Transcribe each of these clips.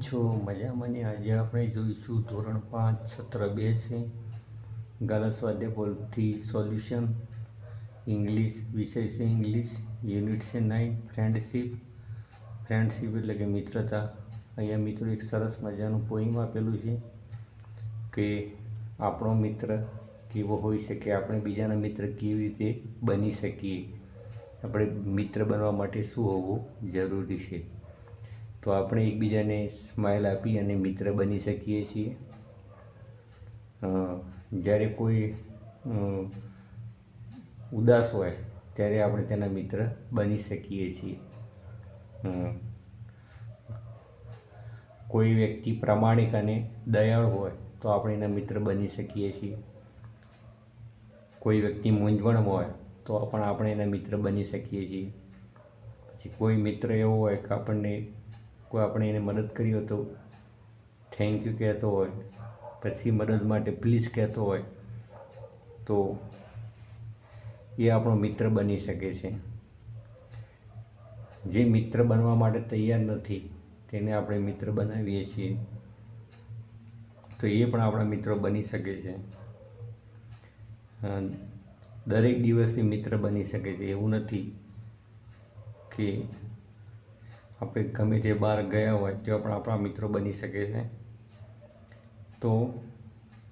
છો? મજામાં ને? આજે આપણે જોઈશું ધોરણ 5 સત્ર 2 છે ગાલા સ્વાધ્યાય પોલથી સોલ્યુશન. ઇંગ્લિશ વિષય છે ઇંગ્લિશ. યુનિટ છે 9 ફ્રેન્ડશીપ. ફ્રેન્ડશીપ એટલે કે મિત્રતા. અહીંયા મિત્રો એક સરસ મજાનું પોઈમ આપેલું છે કે આપણો મિત્ર કેવો હોઈ શકે, આપણે બીજાના મિત્ર કેવી રીતે બની શકીએ, આપણે મિત્ર બનવા માટે શું હોવું જરૂરી છે. તો આપણે એકબીજાને સ્માઇલ આપી અને મિત્ર બની શકીએ છીએ. જ્યારે કોઈ ઉદાસ હોય ત્યારે આપણે તેના મિત્ર બની શકીએ છીએ. કોઈ વ્યક્તિ પ્રામાણિક અને દયાળુ હોય તો આપણે એના મિત્ર બની શકીએ છીએ. કોઈ વ્યક્તિ મૂંઝવણમાં હોય તો પણ આપણે એના મિત્ર બની શકીએ છીએ. પછી કોઈ મિત્ર એવો હોય કે આપણે એને મદદ કરી હોય તો થેન્ક યુ કહેતો હોય, પછી મદદ માટે પ્લીઝ કહેતો હોય તો એ આપણો મિત્ર બની શકે છે. જે મિત્ર બનવા માટે તૈયાર નથી તેને આપણે મિત્ર બનાવીએ છીએ તો એ પણ આપણા મિત્રો બની શકે છે. દરેક દિવસે મિત્ર બની શકે છે. એવું નથી કે આપણે ગમે તે બહાર ગયા હોય તો પણ આપણા મિત્રો બની શકે છે. તો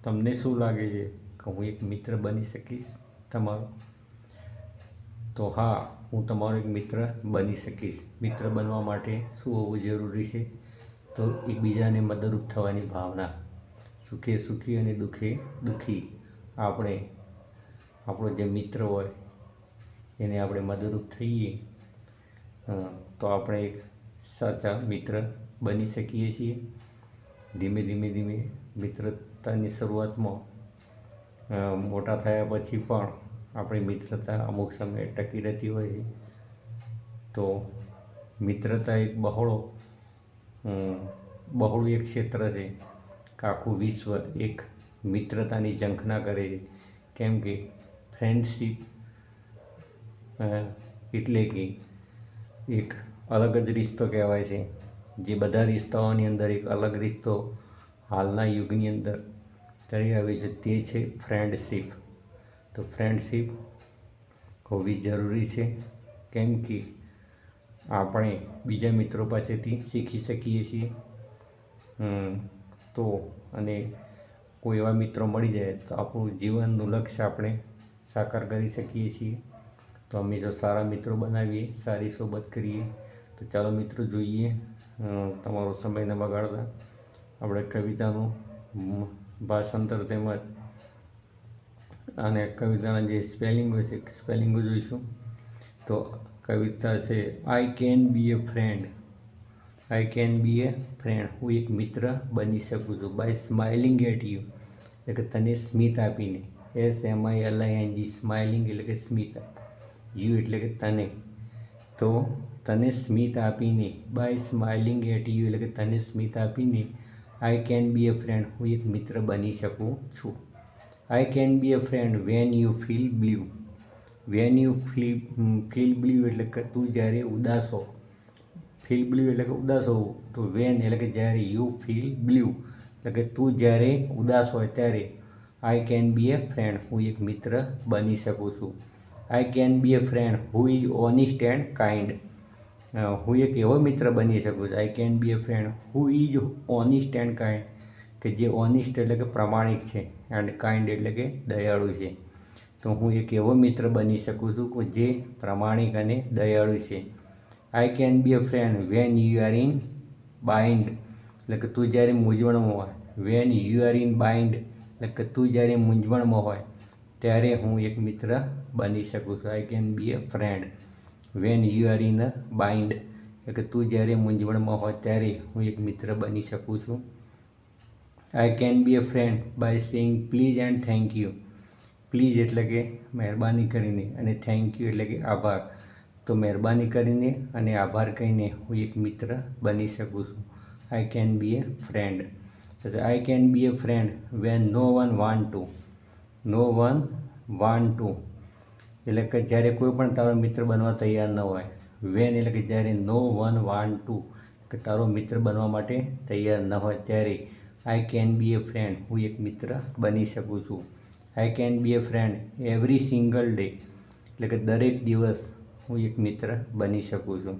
તમને શું લાગે છે કે હું એક મિત્ર બની શકીશ તમારો? તો હા, હું તમારો એક મિત્ર બની શકીશ. મિત્ર બનવા માટે શું હોવું જરૂરી છે? તો એકબીજાને મદદરૂપ થવાની ભાવના. સુખે સુખી અને દુઃખે દુઃખી આપણે આપણો જે મિત્ર હોય એને આપણે મદદરૂપ થઈએ તો આપણે એક સાચા મિત્ર બની શકીએ છીએ. ધીમે ધીમે મિત્રતાની શરૂઆતમાં મોટા થયા પછી પણ આપણી મિત્રતા અમુક સમયે ટકી રહેતી હોય છે. તો મિત્રતા એક બહોળું એક ક્ષેત્ર છે કે આખું વિશ્વ એક મિત્રતાની ઝંખના કરે છે. કેમ કે ફ્રેન્ડશીપ એટલે કે એક અલગ જ રિશ્તો કહેવાય છે. જે બધા રિશ્તાઓની અંદર એક અલગ રિશ્તો હાલના યુગની અંદર તરી આવે છે તે છે ફ્રેન્ડશીપ. તો ફ્રેન્ડશીપ હોવી જરૂરી છે. કેમ કે આપણે બીજા મિત્રો પાસેથી શીખી શકીએ છીએ. તો અને કોઈ એવા મિત્રો મળી જાય તો આપણું જીવનનું લક્ષ્ય આપણે સાકાર કરી શકીએ છીએ. તો હંમેશા સારા મિત્રો બનાવીએ, સારી સોબત કરીએ. તો ચાલો મિત્રો જોઈએ, તમારો સમય ન બગાડતા આપણે કવિતાનું ભાષાંતર તેમજ અને કવિતાના જે સ્પેલિંગો છે સ્પેલિંગો જોઈશું. તો કવિતા છે આઈ can be a friend. I can be a friend. હું એક મિત્ર બની શકું છું બાય સ્માઇલિંગ એટ યુ, એટલે કે તને સ્મિત આપીને. SMILING સ્માઇલિંગ એટલે કે સ્મિત. યુ એટલે કે તને. તો તને સ્મિત આપીને, બાય સ્માઇલિંગ એટ યુ એટલે કે તને સ્મિત આપીને આઈ કેન બી એ ફ્રેન્ડ. હું એક મિત્ર બની શકું છું. I can be a friend when you feel blue. When you feel blue એટલે કે તું જ્યારે ઉદાસ હો. ફીલ બ્લુ એટલે કે ઉદાસ હોવું. તો વેન એટલે કે જ્યારે, યુ ફીલ બ્લુ એટલે કે તું જ્યારે ઉદાસ હોય ત્યારે આઈ કેન બી એ ફ્રેન્ડ. હું એક મિત્ર બની શકું છું. I can be a friend who is honest and kind. હું એક એવો મિત્ર બની શકું છું. I can be a friend who is honest and kind, કે જે ઓનેસ્ટ એટલે કે પ્રામાણિક છે, એન્ડ કાઇન્ડ એટલે કે દયાળુ છે. તો હું એક એવો મિત્ર બની શકું છું કે જે પ્રામાણિક અને દયાળુ છે. આઈ can be a friend when you are in bind, એટલે કે તું જ્યારે મૂંઝવણમાં હોય. When you are in bind એટલે કે તું જ્યારે મૂંઝવણમાં હોય ત્યારે હું એક મિત્ર બની શકું છું. I can be a friend when you are in a bind એટલે કે તું જ્યારે મૂંઝવણમાં હોય ત્યારે હું એક મિત્ર બની શકું છું. I can be a friend by saying please and thank you. Please એટલે કે મહેરબાની કરીને, અને થેન્ક યુ એટલે કે આભાર. તો મહેરબાની કરીને અને આભાર કહીને હું એક મિત્ર બની શકું છું. I can be a friend. I can be a friend when no one want to. No one want to એટલે કે જ્યારે કોઈ પણ તારો મિત્ર બનવા તૈયાર ન હોય. વેન એટલે કે જ્યારે, નો વન વાન્ટ ટુ કે તારો મિત્ર બનવા માટે તૈયાર ન હોય ત્યારે આઈ કેન બી એ ફ્રેન્ડ, હું એક મિત્ર બની શકું છું. I can be a friend every single day, એટલે કે દરેક દિવસ હું એક મિત્ર બની શકું છું.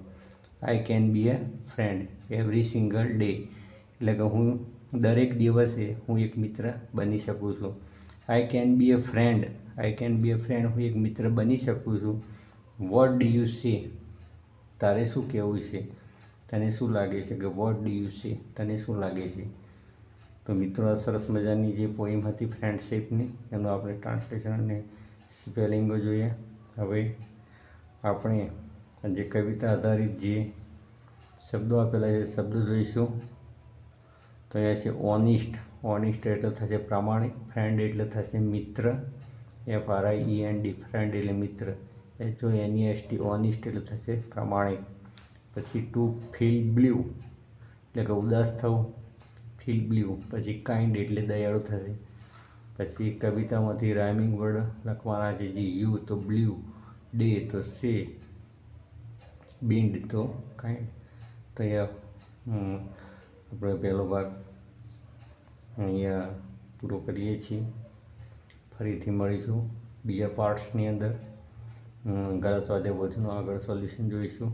I can be a friend every single day, એટલે કે હું દરેક દિવસે હું એક મિત્ર બની શકું છું. I can be a friend, I can be a friend હું એક મિત્ર બની શકું છું. વોટ ડુ યુ સે, તારે શું કહેવું છે, તને શું લાગે છે, કે વોટ ડુ યુ સે, તને શું લાગે છે. તો મિત્રો, આ સરસ મજાની જે પોઈમ હતી ફ્રેન્ડશિપની, એનું આપણે ટ્રાન્સલેશન અને સ્પેલિંગો જોઈએ. હવે આપણે જે કવિતા આધારિત જે શબ્દો આપેલા છે શબ્દો જોઈશું. તો અહીંયા છે ઓનિસ્ટ, ઓનિસ્ટ એટલે થશે પ્રામાણિક. ફ્રેન્ડ એટલે થશે મિત્ર, FRIEND, ફ્રેન્ડ એટલે મિત્ર. HONEST, ઓનિસ્ટ એટલે થશે પ્રામાણિક. પછી ટુ ફીલ બ્લુ એટલે કે ઉદાસ થવું, ફીલ બ્લુ. પછી કાઇન્ડ એટલે દયાળુ થશે. પછી કવિતામાંથી રાઇમિંગ વર્ડ લખવાના છે, જે યુ તો બ્લુ, ડે તો સે, બિન્ડ તો કાઇન્ડ. તો અહીંયા આપણે પહેલો ભાગ અહીંયા પૂરો કરીએ છીએ. ફરીથી મળીશું બીજા પાર્ટ્સની અંદર. ગળા સ્વાધ્યાય વધુનું આગળ સોલ્યુશન જોઈશું.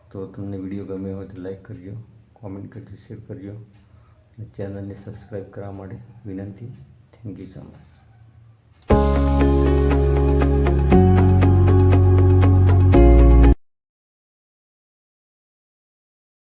તો તમને વિડીયો ગમે હોય તો લાઈક કરજો, કોમેન્ટ કરજો, શેર કરજો અને ચેનલને સબસ્ક્રાઈબ કરવા માટે વિનંતી. Thank you so much.